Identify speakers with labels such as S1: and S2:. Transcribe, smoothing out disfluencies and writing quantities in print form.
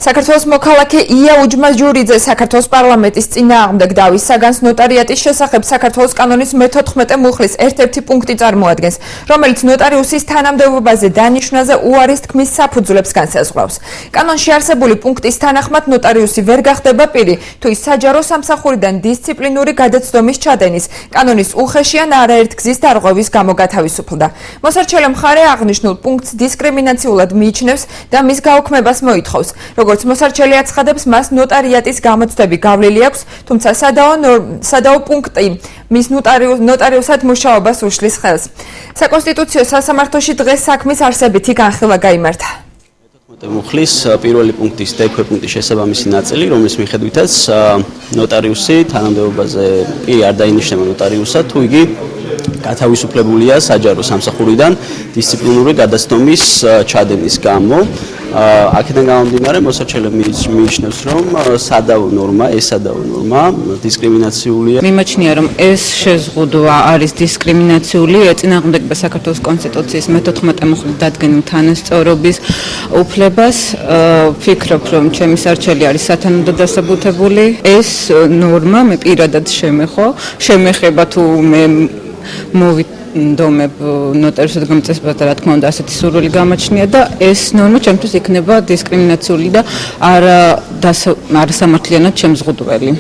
S1: საქართველოს მოქალაქე ია უჯმაჯურიძე საქართველოს პარლამენტის წინააღმდეგ დავის საგანს ნოტარიატის შესახებ საქართველოს კანონის მე-14 მუხლის ერთ-ერთი პუნქტი წარმოადგენს, რომელიც ნოტარიუსის თანამდებობაზე დანიშვნაზე უარის თქმის საფუძვლებს განსაზღვრავს. კანონში არსებული პუნქტის თანახმად ნოტარიუსი ვერ გახდება პირი, თუ ის საჯარო სამსახურიდან დისციპლინური გადაცდომის ჩადენის, კანონის უხეში ან არაერთ გზის დარღვევის გამო გათავისუფლდა. მოსარჩელი მხარე აღნიშნულ პუნქტს დისკრიმინაციულად მიიჩნევს და მის გაუქმებას მოითხოვს. როგორც მოსარჩელი აცხადებს, მას ნოტარიატის გამოცდები გავლილი აქვს, თუმცა სადაო პუნქტი მის ნოტარიუსად მუშაობას უშლის ხელს. საკონსტიტუციო სასამართლოში დღეს საქმის არსებითი განხილვა გაიმართა.
S2: მუხლის პირველი პუნქტის დექვე პუნქტის შესაბამისი ნაწილი, რომლის მიხედვითაც ნოტარიუსი თანამდებობაზე პირი არ დაინიშნება ნოტარიუსად, თუ იგი გათავისუფლებულია საჯარო სამსახურიდან დისციპლინური გადაცდომის ჩადენის გამო. აქედან გამომდინარე, მოსარჩელი მიიჩნევს, რომ სადაო ნორმა დისკრიმინაციულია.
S3: მიმაჩნია, რომ ეს შეზღუდვა არის დისკრიმინაციული, ეწინააღმდეგება საქართველოს კონსტიტუციის მე-14 მუხლით დადგენილ თანასწორობის უფლებას. ვფიქრობ, რომ ჩემი სარჩელი არის სათანადო დასაბუთებული. ეს ნორმა მე პირადად შემეხება თუ მე მოვიდომებ ნოტარიუსად გამწესებასთან, რა თქმა უნდა, ასეთი სურვილი გამაჩნია და ეს ნორმა ჩემთვის იქნება დისკრიმინაციული და არასამართლიანად შემზღუდველი.